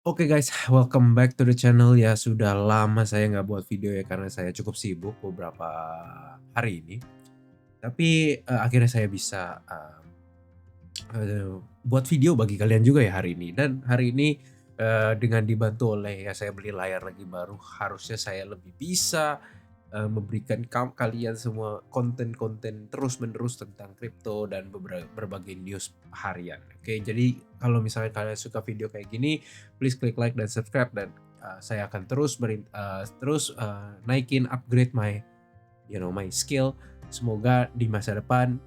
Oke guys, welcome back to the channel ya. Sudah lama saya nggak buat video ya karena saya cukup sibuk beberapa hari ini. Tapi akhirnya saya bisa buat video bagi kalian juga ya hari ini. Dan hari ini dengan dibantu oleh ya saya beli layar lagi baru, harusnya saya lebih bisa memberikan kalian semua konten-konten terus-menerus tentang kripto dan berbagai news harian. Oke, jadi kalau misalnya kalian suka video kayak gini, please klik like dan subscribe dan saya akan terus naikin upgrade my skill. Semoga di masa depan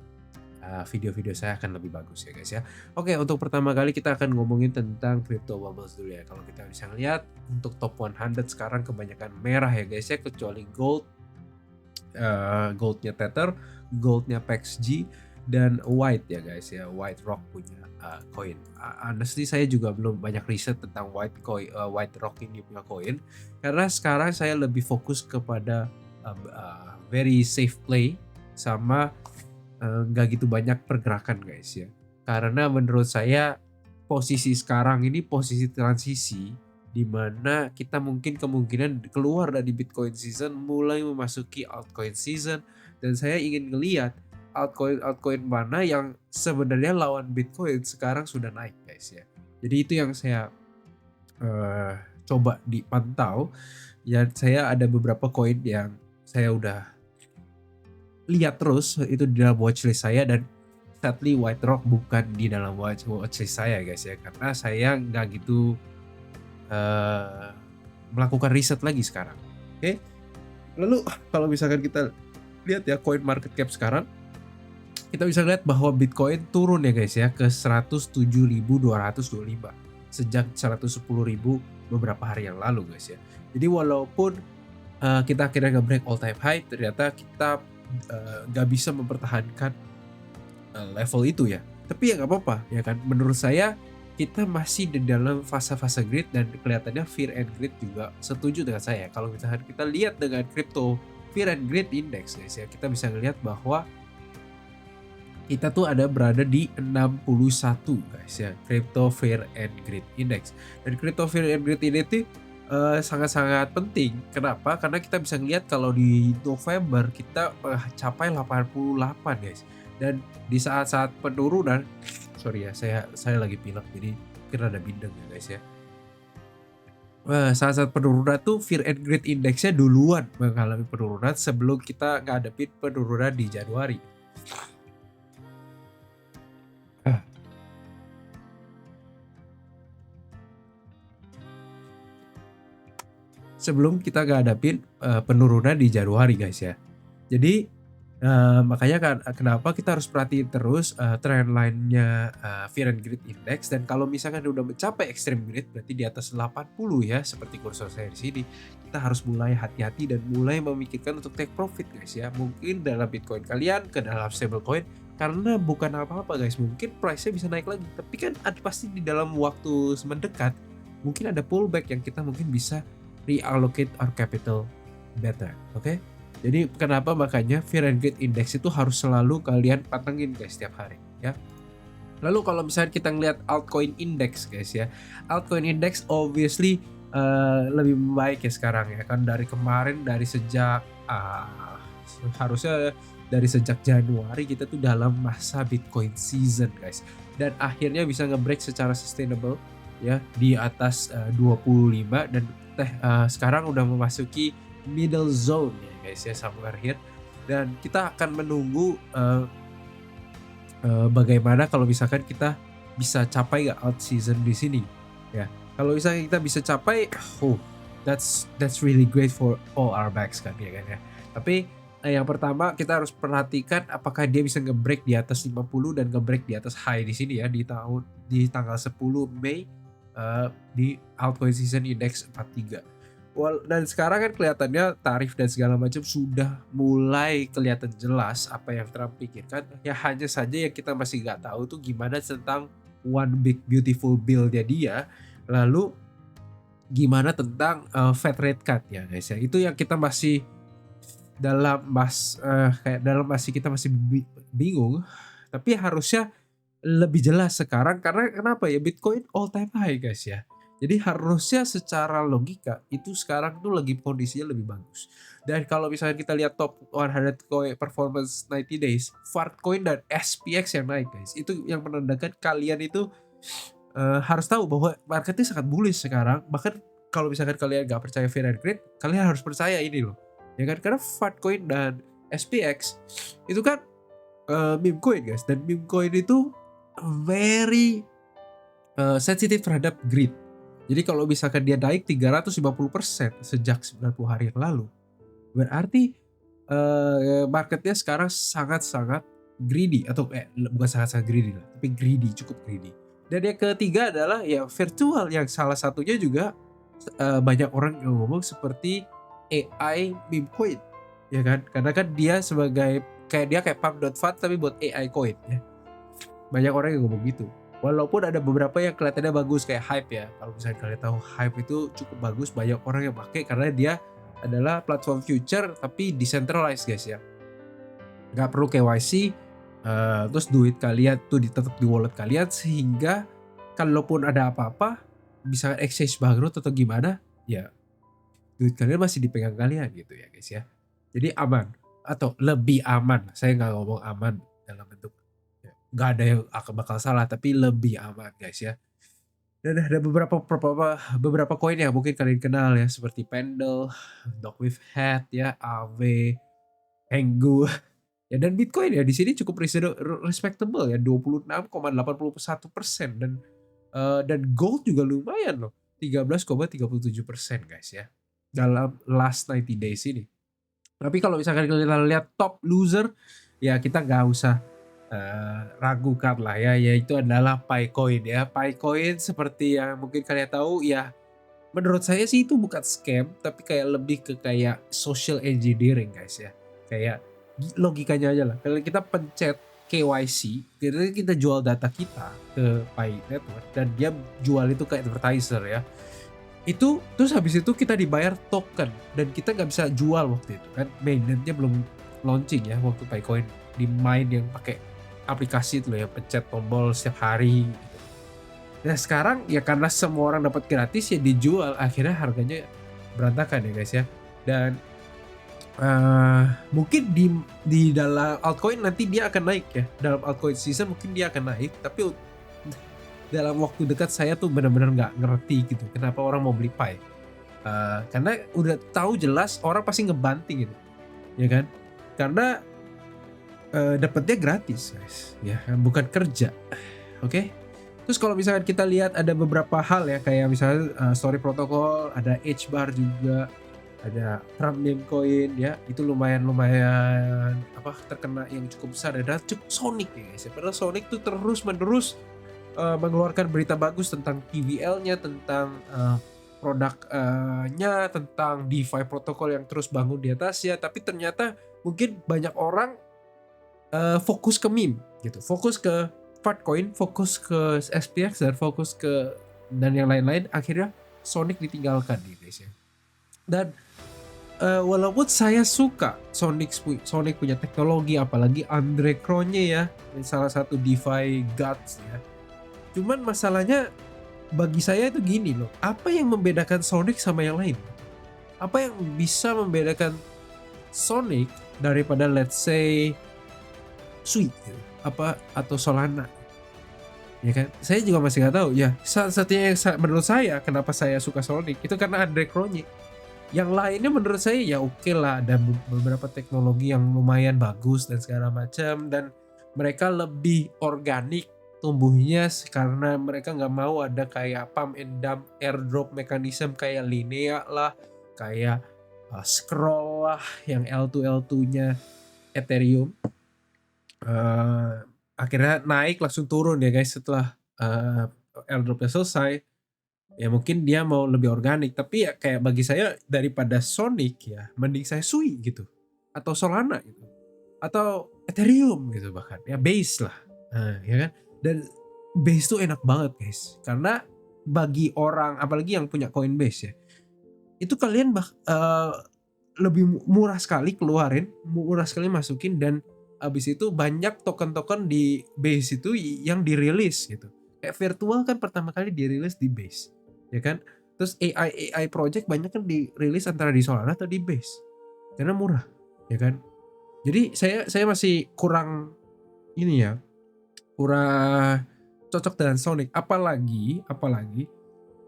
video-video saya akan lebih bagus ya guys ya. Oke, untuk pertama kali kita akan ngomongin tentang crypto bubbles dulu ya. Kalau kita bisa lihat untuk top 100 sekarang kebanyakan merah ya guys ya, kecuali goldnya Tether, goldnya PaxG, dan White ya guys ya. White Rock punya koin. Honestly saya juga belum banyak riset tentang White Rock ini punya koin, karena sekarang saya lebih fokus kepada very safe play sama nggak gitu banyak pergerakan guys ya. Karena menurut saya posisi sekarang ini posisi transisi di mana kita mungkin kemungkinan keluar dari Bitcoin season mulai memasuki altcoin season, dan saya ingin ngelihat altcoin mana yang sebenarnya lawan Bitcoin sekarang sudah naik guys ya. Jadi itu yang saya eh, coba dipantau. Ya, saya ada beberapa koin yang saya udah lihat terus itu di dalam watchlist saya, dan sadly White Rock bukan di dalam watchlist saya guys ya, karena saya nggak gitu eh, melakukan riset lagi sekarang. Oke, lalu kalau misalkan kita lihat ya coin market cap sekarang, kita bisa lihat bahwa Bitcoin turun ya guys ya ke 107.225 sejak 110.000 beberapa hari yang lalu guys ya. Jadi walaupun kita akhirnya nge-break all time high, ternyata kita nggak bisa mempertahankan level itu ya. Tapi ya nggak apa-apa ya kan. Menurut saya kita masih di dalam fase-fase greed, dan kelihatannya fear and greed juga setuju dengan saya. Kalau misalkan kita lihat dengan crypto fear and greed index guys ya, kita bisa ngelihat bahwa kita tuh ada berada di 61 guys ya, crypto fear and greed index. Dan crypto fear and greed ini tuh sangat-sangat penting. Kenapa? Karena kita bisa ngelihat kalau di November kita capai 88 guys. Dan di saat-saat penurunan, sorry ya, saya lagi pilek jadi mungkin ada bindeng ya guys ya. Saat-saat penurunan tuh Fear and Greed Index-nya duluan mengalami penurunan sebelum kita ngadepin penurunan di Januari. Ah, Sebelum kita ngadepin penurunan di Januari guys ya. Jadi makanya kan kenapa kita harus perhatiin terus trend line-nya Fear and Greed Index, dan kalau misalkan udah mencapai extreme greed berarti di atas 80 ya seperti kursor saya di sini, kita harus mulai hati-hati dan mulai memikirkan untuk take profit guys ya. Mungkin dalam Bitcoin kalian, ke dalam stablecoin, karena bukan apa-apa guys, mungkin price-nya bisa naik lagi, tapi kan pasti di dalam waktu mendekat mungkin ada pullback yang kita mungkin bisa reallocate our capital better, oke? Jadi kenapa makanya Fear and Greed Index itu harus selalu kalian pantengin guys setiap hari ya. Lalu kalau misalnya kita ngelihat altcoin index guys ya, altcoin index obviously lebih baik ya sekarang ya kan, dari kemarin, dari sejak harusnya dari sejak Januari kita tuh dalam masa Bitcoin season guys, dan akhirnya bisa nge-break secara sustainable ya di atas 25, dan sekarang udah memasuki middle zone ya guys ya, somewhere here. Dan kita akan menunggu bagaimana kalau misalkan kita bisa capai nggak out season di sini ya. Kalau misalnya kita bisa capai, oh that's really great for all our backs kan ya kan ya. Tapi yang pertama kita harus perhatikan apakah dia bisa nge-break di atas 50 dan nge-break di atas high di sini ya, di tanggal 10 Mei di altcoin season index 43. Dan sekarang kan kelihatannya tarif dan segala macam sudah mulai kelihatan jelas apa yang Trump pikirkan. Ya hanya saja yang kita masih nggak tahu tuh gimana tentang One Big Beautiful Bill-nya dia. Lalu gimana tentang Fed rate cut ya guys ya. Itu yang kita masih dalam masih kita masih bingung. Tapi harusnya lebih jelas sekarang, karena kenapa ya, Bitcoin all time high guys ya. Jadi harusnya secara logika itu sekarang tuh lagi kondisinya lebih bagus. Dan kalau misalnya kita lihat top 100 coin performance 90 days, Fartcoin dan SPX yang naik guys. Itu yang menandakan kalian itu harus tahu bahwa marketnya sangat bullish sekarang. Bahkan kalau misalkan kalian nggak percaya Fear and Greed, kalian harus percaya ini loh. Ya kan? Karena Fartcoin dan SPX itu kan meme coin guys. Dan meme coin itu very sensitif terhadap greed. Jadi kalau misalkan dia naik 350% sejak 90 hari yang lalu, berarti marketnya sekarang sangat-sangat greedy atau bukan sangat-sangat greedy lah, tapi greedy, cukup greedy. Dan yang ketiga adalah ya virtual yang salah satunya juga banyak orang yang ngomong seperti AI meme coin, ya kan? Karena kan dia sebagai kayak pump.fund tapi buat AI coin ya. Banyak orang yang ngomong gitu. Walaupun ada beberapa yang kelihatannya bagus kayak Hype ya. Kalau misalnya kalian tahu Hype itu cukup bagus, banyak orang yang pakai karena dia adalah platform future tapi decentralized guys ya. Nggak perlu KYC, terus duit kalian tuh tetap di wallet kalian sehingga kalaupun ada apa-apa bisa exchange banknote atau gimana, ya duit kalian masih dipegang kalian gitu ya guys ya. Jadi aman atau lebih aman. Saya nggak ngomong aman dalam bentuk nggak ada yang akan bakal salah tapi lebih aman guys ya. Dan ada beberapa koin yang mungkin kalian kenal ya seperti Pendle, Dog with Hat ya, AV, Henggu ya dan Bitcoin ya di sini cukup respectable ya 26,81% dan gold juga lumayan loh 13,37% guys ya dalam last 90 days ini. Tapi kalau misalkan kita lihat top loser ya kita nggak usah ragukan lah ya, yaitu adalah Picoin ya. Picoin seperti yang mungkin kalian tahu ya, menurut saya sih itu bukan scam, tapi kayak lebih ke kayak social engineering guys ya. Kayak logikanya aja lah, kalau kita pencet KYC, kita jual data kita ke Pi Network dan dia jual itu ke advertiser ya. Itu terus habis itu kita dibayar token dan kita nggak bisa jual waktu itu kan, mainnetnya belum launching ya waktu Picoin di main yang pakai aplikasi itu loh yang pencet tombol setiap hari gitu. Nah sekarang ya karena semua orang dapat gratis ya dijual akhirnya harganya berantakan ya guys ya. Dan mungkin di dalam altcoin nanti dia akan naik ya. Dalam altcoin season mungkin dia akan naik tapi dalam waktu dekat saya tuh benar-benar nggak ngerti gitu kenapa orang mau beli Pi. Karena udah tahu jelas orang pasti ngebanting gitu. Ya kan? Karena dapatnya gratis guys ya bukan kerja. Oke. Terus kalau misalkan kita lihat ada beberapa hal ya kayak misalnya story protokol, ada H-bar juga, ada Trump meme coin ya itu lumayan apa terkena yang cukup besar dan cukup Sonic ya guys ya. Padahal Sonic tuh terus menerus mengeluarkan berita bagus tentang TVL-nya, tentang produknya, tentang DeFi protokol yang terus bangun di atasnya. Tapi ternyata mungkin banyak orang fokus ke meme gitu, fokus ke Fartcoin, fokus ke SPX dan fokus ke dan yang lain-lain, akhirnya Sonic ditinggalkan nih guys ya. Dan walaupun saya suka Sonic punya teknologi, apalagi Andre Cronje ya, salah satu DeFi gods ya. Cuman masalahnya bagi saya itu gini loh, apa yang membedakan Sonic sama yang lain? Apa yang bisa membedakan Sonic daripada let's say Sui gitu, apa atau Solana? Ya kan? Saya juga masih nggak tahu ya. Satu-satunya yang menurut saya kenapa saya suka Sonic itu karena Andre Cronje. Yang lainnya menurut saya ya oke lah, ada beberapa teknologi yang lumayan bagus dan segala macam dan mereka lebih organik tumbuhnya karena mereka nggak mau ada kayak pump and dump airdrop mechanism kayak Linea lah, kayak Scroll lah yang L2L2-nya Ethereum. Akhirnya naik langsung turun ya guys setelah airdropnya selesai. Ya mungkin dia mau lebih organik tapi ya kayak bagi saya daripada Sonic ya mending saya Sui gitu atau Solana gitu atau Ethereum gitu bahkan ya Base lah ya kan. Dan Base tuh enak banget guys karena bagi orang apalagi yang punya Coinbase ya itu kalian lebih murah sekali keluarin, murah sekali masukin dan abis itu banyak token-token di Base itu yang dirilis gitu. Kayak virtual kan pertama kali dirilis di Base. ya kan. Terus AI project banyak kan dirilis antara di Solana atau di Base, karena murah, ya kan. Jadi saya masih kurang ini ya, kurang cocok dengan Sonic, apalagi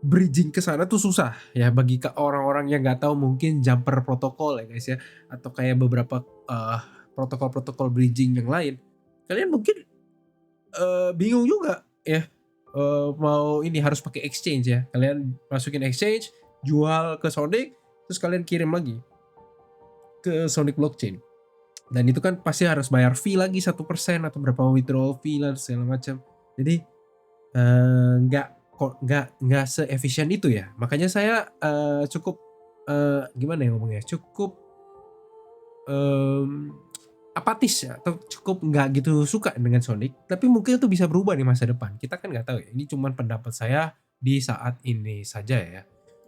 bridging ke sana tuh susah ya bagi orang-orang yang nggak tahu mungkin Jumper protokol ya guys ya, atau kayak beberapa protokol-protokol bridging yang lain. Kalian mungkin bingung juga ya, mau ini harus pakai exchange ya. Kalian masukin exchange, jual ke Sonic, terus kalian kirim lagi ke Sonic blockchain. Dan itu kan pasti harus bayar fee lagi 1% atau berapa withdrawal fee lah segala macam. Jadi nggak nggak seefisien itu ya. Makanya saya cukup gimana ya ngomongnya, cukup apatis ya, atau cukup nggak gitu suka dengan Sonic. Tapi mungkin itu bisa berubah di masa depan. Kita kan nggak tahu ya. Ini cuman pendapat saya di saat ini saja ya.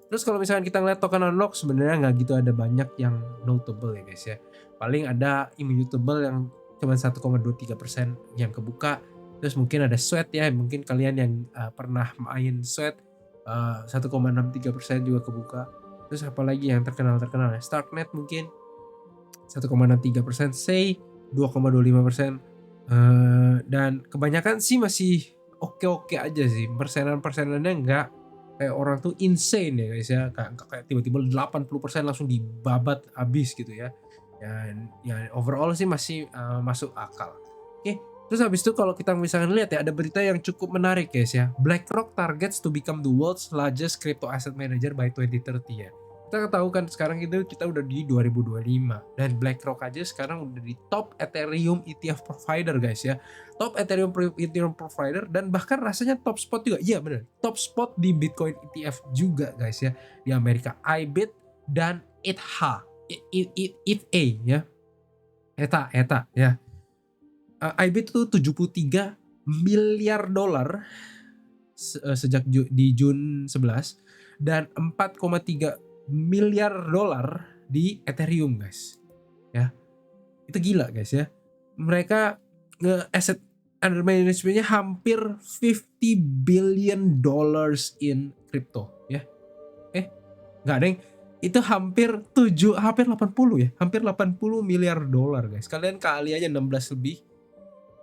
Terus kalau misalkan kita ngeliat token unlock, sebenarnya nggak gitu ada banyak yang notable ya guys ya. Paling ada immutable yang cuma 1,23% yang kebuka. Terus mungkin ada Sweat ya, mungkin kalian yang pernah main Sweat 1,63% juga kebuka. Terus apalagi yang terkenal ya, Starknet mungkin 1,63%, Say 2,25%, dan kebanyakan sih masih oke-oke aja sih, persenannya nggak kayak orang tuh insane ya guys ya, kayak tiba-tiba 80% langsung dibabat habis gitu ya. Dan ya overall sih masih masuk akal. Oke, terus habis itu kalau kita misalkan lihat ya, ada berita yang cukup menarik guys ya. BlackRock targets to become the world's largest crypto asset manager by 2030 ya. Kita tahu kan sekarang itu kita udah di 2025 dan BlackRock aja sekarang udah di top Ethereum ETF provider guys ya. Top Ethereum provider, dan bahkan rasanya top spot juga. Iya benar. Top spot di Bitcoin ETF juga guys ya, di Amerika. IBIT dan ETH. ETH ya. ETA ya. IBIT itu 73 miliar dolar sejak di Jun 11 dan 4,3 miliar dolar di Ethereum guys ya. Itu gila guys ya, mereka asset under managementnya hampir 50 billion dollars in crypto ya. Nggak ada yang itu hampir 80 ya, hampir 80 miliar dolar guys. Kalian kali aja 16 lebih,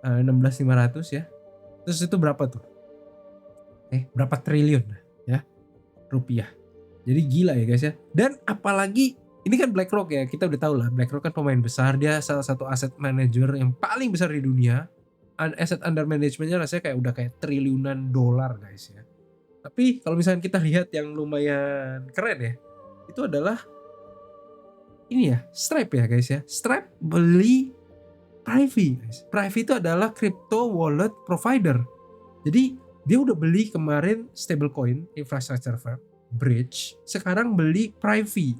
16.500 ya, terus itu berapa tuh, berapa triliun ya rupiah. Jadi gila ya guys ya. Dan apalagi ini kan BlackRock ya, kita udah tahu lah BlackRock kan pemain besar, dia salah satu aset manager yang paling besar di dunia. Asset under managementnya rasanya kayak udah kayak triliunan dolar guys ya. Tapi kalau misalnya kita lihat yang lumayan keren ya, itu adalah ini ya, Stripe ya guys ya. Stripe beli Privy guys. Privy itu adalah crypto wallet provider. Jadi dia udah beli kemarin stablecoin infrastructure firm Bridge, sekarang beli Privy,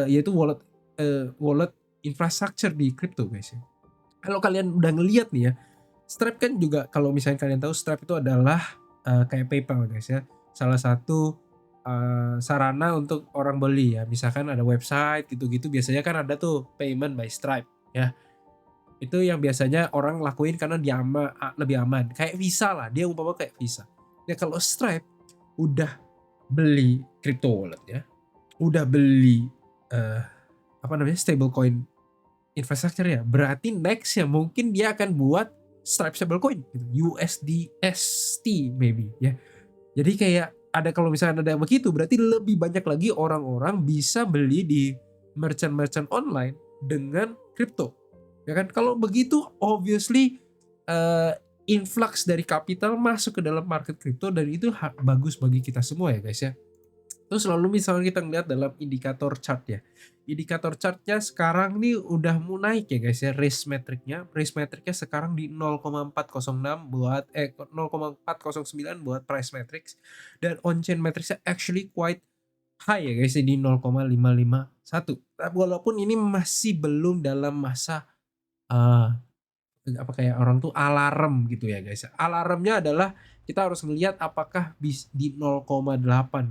yaitu wallet infrastructure di crypto guys ya. Kalau kalian udah ngeliat nih ya, Stripe kan juga, kalau misalnya kalian tahu, Stripe itu adalah kayak PayPal guys ya, salah satu sarana untuk orang beli ya. Misalkan ada website gitu-gitu, biasanya kan ada tuh payment by Stripe ya. Itu yang biasanya orang lakuin karena dia lebih aman. Kayak Visa lah, dia umpama kayak Visa. Ya kalau Stripe udah beli crypto wallet ya, udah beli stablecoin infrastructure ya, berarti next ya mungkin dia akan buat Stripe stablecoin gitu, USDST maybe ya. Jadi kayak ada, kalau misalnya ada begitu, berarti lebih banyak lagi orang-orang bisa beli di merchant online dengan crypto ya kan. Kalau begitu obviously influx dari kapital masuk ke dalam market crypto, dan itu bagus bagi kita semua ya guys ya. Terus lalu misalnya kita ngeliat dalam indikator chart ya, indikator chartnya sekarang nih udah mau naik ya guys ya. Risk metricnya sekarang di 0,406 buat 0,409 buat price metrics, dan on chain metricsnya actually quite high ya guys di 0,551. Walaupun ini masih belum dalam masa kayak orang tuh alarm gitu ya guys. Alarmnya adalah kita harus ngelihat apakah di 0,8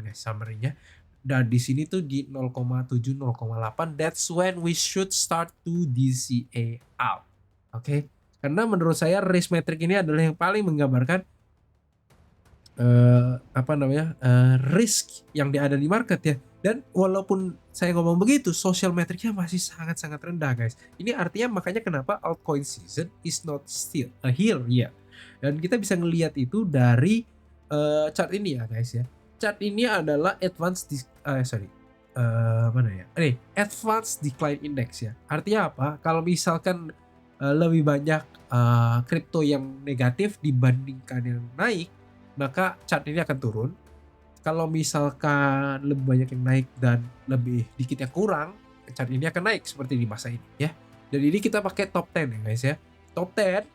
guys summary-nya. Dan di sini tuh di 0,7 0,8, that's when we should start to DCA out. Oke. Karena menurut saya risk metric ini adalah yang paling menggambarkan apa namanya, risk yang ada di market ya. Dan walaupun saya ngomong begitu, social metric-nya masih sangat-sangat rendah, guys. Ini artinya makanya kenapa altcoin season is not still here yet. Dan kita bisa ngelihat itu dari chart ini ya, guys ya. Chart ini adalah mana ya? Advanced Decline Index ya. Artinya apa? Kalau misalkan lebih banyak kripto yang negatif dibandingkan yang naik, maka chart ini akan turun. Kalau misalkan lebih banyak yang naik dan lebih dikit yang kurang, chart ini akan naik seperti di masa ini ya. Dan ini kita pakai top 10 ya guys ya. Top 10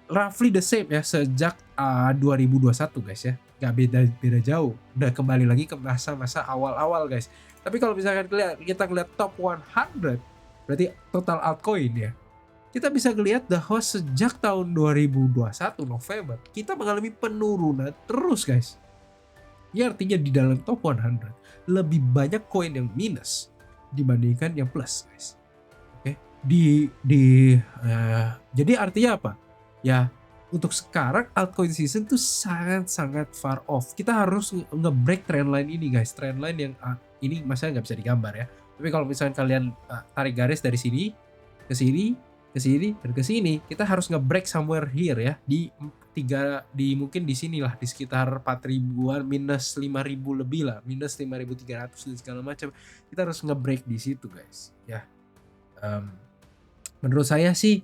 roughly the same ya sejak 2021 guys ya. Gak beda jauh. Udah kembali lagi ke masa-masa awal-awal guys. Tapi kalau misalkan kita lihat top 100, berarti total altcoin ya. Kita bisa lihat bahwa sejak tahun 2021 November kita mengalami penurunan terus guys. Ini artinya di dalam top 100 lebih banyak koin yang minus dibandingkan yang plus guys. Oke. Jadi artinya apa? Ya, untuk sekarang altcoin season tuh sangat-sangat far off. Kita harus nge-break trendline ini guys. Trendline yang ini masalah nggak bisa digambar ya. Tapi kalau misalnya kalian tarik garis dari sini ke sini, ke sini dan ke sini, kita harus nge-break somewhere here ya, di mungkin di sinilah, di sekitar 4.000-an minus 5.000 lebih lah, minus 5.300 dan segala macam. Kita harus nge-break di situ guys ya. Menurut saya sih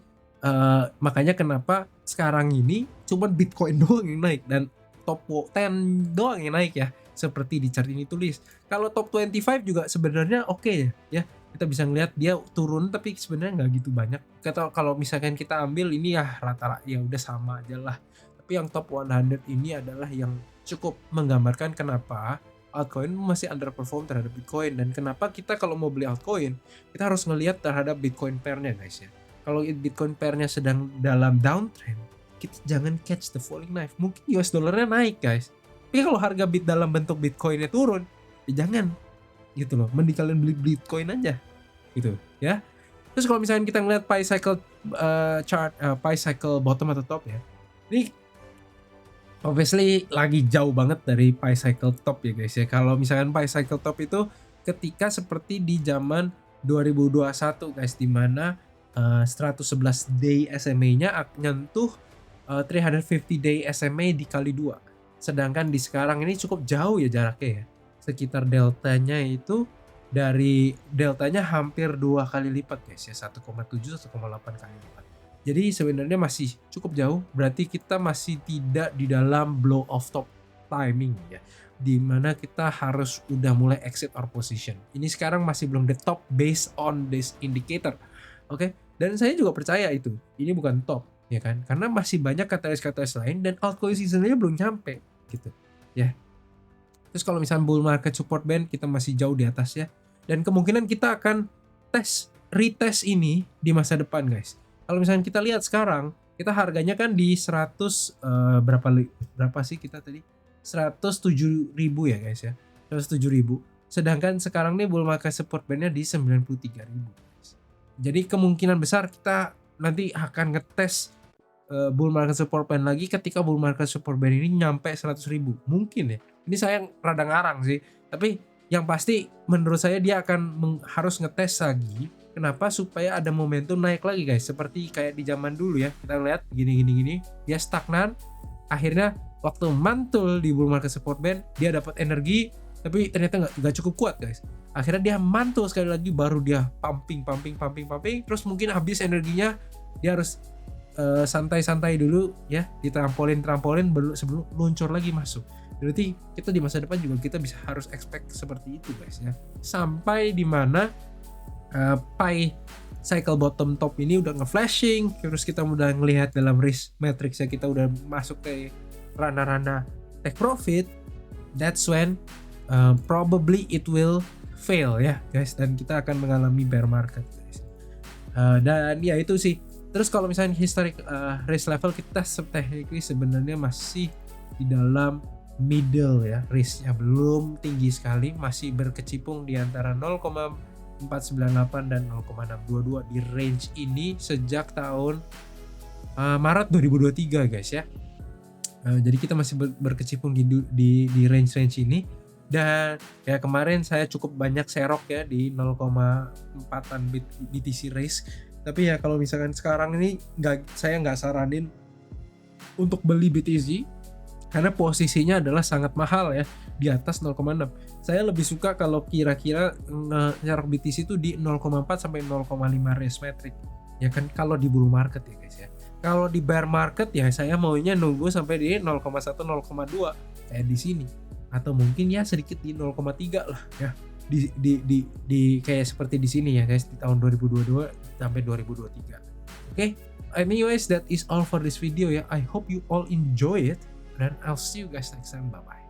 makanya kenapa sekarang ini cuma Bitcoin doang yang naik dan top 10 doang yang naik ya, seperti di chart ini tulis. Kalau top 25 juga sebenarnya oke ya. Kita bisa ngelihat dia turun tapi sebenarnya nggak gitu banyak. Kalau misalkan kita ambil ini ya rata-rata ya udah sama aja lah. Tapi yang top 100 ini adalah yang cukup menggambarkan kenapa altcoin masih underperform terhadap Bitcoin, dan kenapa kita kalau mau beli altcoin kita harus ngelihat terhadap Bitcoin pair-nya guys ya. Kalau Bitcoin pair-nya sedang dalam downtrend, kita jangan catch the falling knife. Mungkin US dollarnya naik guys, tapi kalau harga dalam bentuk Bitcoinnya turun, ya jangan gitu loh. Mending kalian beli Bitcoin aja gitu ya. Terus kalau misalnya kita ngeliat Pi cycle chart, Pi cycle bottom atau top ya, ini obviously lagi jauh banget dari Pi cycle top ya guys ya. Kalau misalkan Pi cycle top itu ketika seperti di zaman 2021 guys, dimana 111 day SMA-nya nyentuh 350 day SMA dikali 2. Sedangkan di sekarang ini cukup jauh ya jaraknya ya. Sekitar deltanya itu dari deltanya hampir 2 kali lipat guys ya, 1,7 1,8 kali lipat. Jadi sebenarnya masih cukup jauh, berarti kita masih tidak di dalam blow off top timing ya, dimana kita harus udah mulai exit our position. Ini sekarang masih belum the top based on this indicator. Oke, dan saya juga percaya itu ini bukan top ya kan, karena masih banyak katalis-katalis lain dan altcoin seasonnya belum nyampe gitu ya. Terus kalau misalnya bull market support band kita masih jauh di atas ya, dan kemungkinan kita akan retest ini di masa depan guys. Kalau misalnya kita lihat sekarang, kita harganya kan di 100 berapa sih kita tadi? 107.000 ya guys ya. 107.000. Sedangkan sekarang nih bull market support bandnya di 93.000 guys. Jadi kemungkinan besar kita nanti akan ngetes bull market support band lagi ketika bull market support band ini nyampe 100.000. Mungkin ya. Ini saya rada ngarang sih. Tapi yang pasti menurut saya dia akan harus ngetes lagi. Kenapa? Supaya ada momentum naik lagi guys. Seperti kayak di zaman dulu ya. Kita lihat gini. Dia stagnan. Akhirnya waktu mantul di bull market support band, dia dapat energi. Tapi ternyata nggak cukup kuat guys. Akhirnya dia mantul sekali lagi, baru dia pumping. Terus mungkin habis energinya, dia harus santai-santai dulu ya. Ditrampolin sebelum luncur lagi masuk. Berarti kita di masa depan juga kita bisa harus expect seperti itu guys ya. Sampai di mana Pi cycle bottom top ini udah nge-flashing, terus kita udah ngelihat dalam risk matrixnya, kita udah masuk ke ranah-ranah take profit. That's when probably it will fail ya guys, dan kita akan mengalami bear market guys. Dan ya itu sih. Terus kalau misalnya historic risk level, kita technically sebenarnya masih di dalam middle ya, risknya belum tinggi sekali, masih berkecimpung di antara 0,498 dan 0,622 di range ini sejak tahun Maret 2023 guys ya. Jadi kita masih berkecimpung di range-range ini, dan kayak kemarin saya cukup banyak serok ya di 0,4-an BTC Race. Tapi ya kalau misalkan sekarang ini saya nggak saranin untuk beli BTC karena posisinya adalah sangat mahal ya, di atas 0,6. Saya lebih suka kalau kira-kira nyerok BTC itu di 0,4 sampai 0,5 race metric. Ya kan kalau di bull market ya guys ya. Kalau di bear market ya saya maunya nunggu sampai di 0,1 0,2 kayak di sini. Atau mungkin ya sedikit di 0,3 lah ya. Di kayak seperti di sini ya guys, di tahun 2022 sampai 2023. Oke. Anyways, that is all for this video ya. I hope you all enjoy it. And I'll see you guys next time. Bye bye.